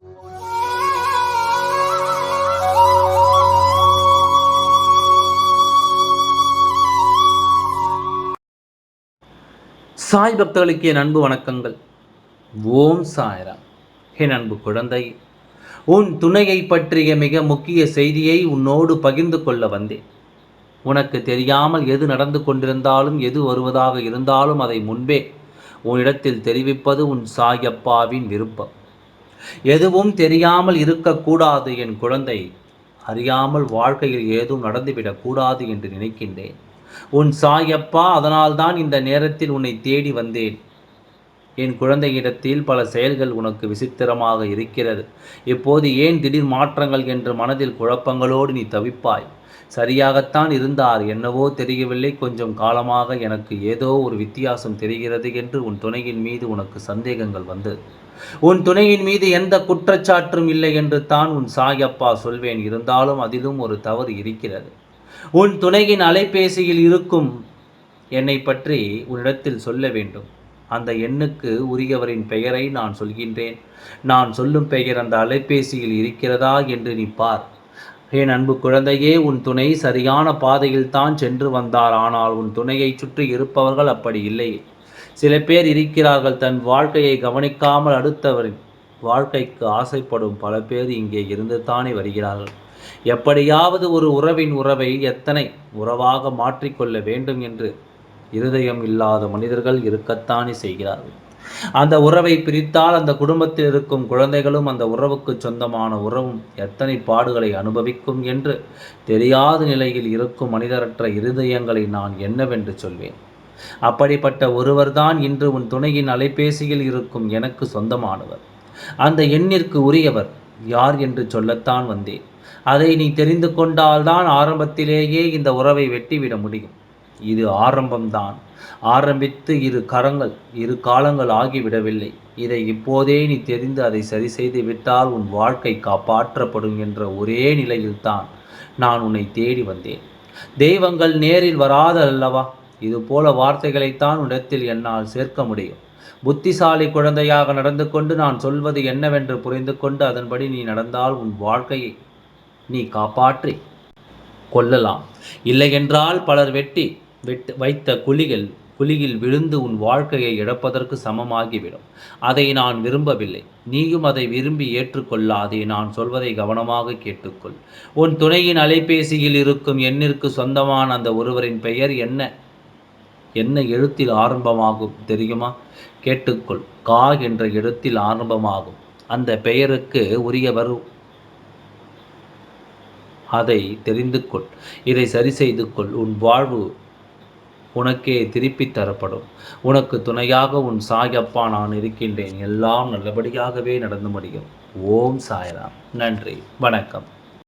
சாய் பக்தர்களுக்கு என் அன்பு வணக்கங்கள். ஓம் சாய்ராம். என் அன்பு குழந்தை, உன் துணையை பற்றிய மிக முக்கிய செய்தியை உன்னோடு பகிர்ந்து கொள்ள வந்தேன். உனக்கு தெரியாமல் எது நடந்து கொண்டிருந்தாலும், எது வருவதாக இருந்தாலும் அதை முன்பே உன்னிடத்தில் தெரிவிப்பது உன் சாயப்பாவின் விருப்பம். எதுவும் தெரியாமல் இருக்கக்கூடாது என் குழந்தை. அறியாமல் வாழ்க்கையில் ஏதும் நடந்துவிடக்கூடாது என்று நினைக்கின்றேன். உன் சாயப்பா, அதனால்தான் இந்த நேரத்தில் உன்னை தேடி வந்தேன். என் குழந்தையிடத்தில் பல செயல்கள் உனக்கு விசித்திரமாக இருக்கிறது. இப்போது ஏன் திடீர் மாற்றங்கள் என்று மனதில் குழப்பங்களோடு நீ தவிப்பாய். சரியாகத்தான் இருந்தார், என்னவோ தெரியவில்லை, கொஞ்சம் காலமாக எனக்கு ஏதோ ஒரு வித்தியாசம் தெரிகிறது என்று உன் துணையின் மீது உனக்கு சந்தேகங்கள் வந்தது. உன் துணையின் மீது எந்த குற்றச்சாற்றும் இல்லை என்று தான் உன் சாயப்பா சொல்வேன். இருந்தாலும் அதிலும் ஒரு தவறு இருக்கிறது. உன் துணையின் அலைபேசியில் இருக்கும் என்னை பற்றி உன்னிடத்தில் சொல்ல வேண்டும். அந்த எண்ணுக்கு உரியவரின் பெயரை நான் சொல்கின்றேன். நான் சொல்லும் பெயர் அந்த அலைபேசியில் இருக்கிறதா என்று நீ பார். என் அன்பு குழந்தையே, உன் துணை சரியான பாதையில் தான் சென்று வந்தார். ஆனால் உன் துணையை சுற்றி இருப்பவர்கள் அப்படி இல்லை. சில பேர் இருக்கிறார்கள், தன் வாழ்க்கையை கவனிக்காமல் அடுத்தவரின் வாழ்க்கைக்கு ஆசைப்படும் பல பேர் இங்கே இருந்து தானே வருகிறார்கள். எப்படியாவது ஒரு உறவின் உறவை எத்தனை உறவாக மாற்றிக்கொள்ள வேண்டும் என்று இருதயம் இல்லாத மனிதர்கள் இருக்கத்தானே செய்கிறார்கள். அந்த உறவை பிரித்தால் அந்த குடும்பத்தில் இருக்கும் குழந்தைகளும் அந்த உறவுக்கு சொந்தமான உறவும் எத்தனை பாடுகளை அனுபவிக்கும் என்று தெரியாத நிலையில் இருக்கும் மனிதரற்ற இருதயங்களை நான் என்னவென்று சொல்வேன். அப்படிப்பட்ட ஒருவர்தான் இன்று உன் துணையின் அலைபேசியில் இருக்கும் எனக்கு சொந்தமானவர். அந்த எண்ணிற்கு உரியவர் யார் என்று சொல்லத்தான் வந்தேன். அதை நீ தெரிந்து கொண்டால்தான் ஆரம்பத்திலேயே இந்த உறவை வெட்டிவிட முடியும். இது ஆரம்பம்தான். ஆரம்பித்து இரு காலங்கள் ஆகிவிடவில்லை. இதை இப்போதே நீ தெரிந்து அதை சரி செய்து விட்டால் உன் வாழ்க்கை காப்பாற்றப்படும் என்ற ஒரே நிலையில்தான் நான் உன்னை தேடி வந்தேன். தெய்வங்கள் நேரில் வராத அல்லவா? இதுபோல வார்த்தைகளைத்தான் உன்னிடத்தில் என்னால் சேர்க்க முடியும். புத்திசாலி குழந்தையாக நடந்து கொண்டு நான் சொல்வது என்னவென்று புரிந்து கொண்டு அதன்படி நீ நடந்தால் உன் வாழ்க்கையை நீ காப்பாற்றி கொள்ளலாம். இல்லையென்றால் பலர் வைத்த குழியில் விழுந்து உன் வாழ்க்கையை இழப்பதற்கு சமமாகிவிடும். அதை நான் விரும்பவில்லை. நீயும் அதை விரும்பி ஏற்றுக்கொள்ளாதே. நான் சொல்வதை கவனமாக கேட்டுக்கொள். உன் துணையின் அலைபேசியில் இருக்கும் எண்ணிற்கு சொந்தமான அந்த ஒருவரின் பெயர் என்ன எழுத்தில் ஆரம்பமாகும் தெரியுமா? கேட்டுக்கொள். கா என்ற எழுத்தில் ஆரம்பமாகும். அந்த பெயருக்கு உரியவர். அதை தெரிந்து கொள். இதை சரி செய்து கொள். உன் வாழ்வு உனக்கே திருப்பி தரப்படும். உனக்கு துணையாக உன் சாயப்பா நான் இருக்கின்றேன். எல்லாம் நல்லபடியாகவே நடந்து முடியும். ஓம் சாய்ராம். நன்றி, வணக்கம்.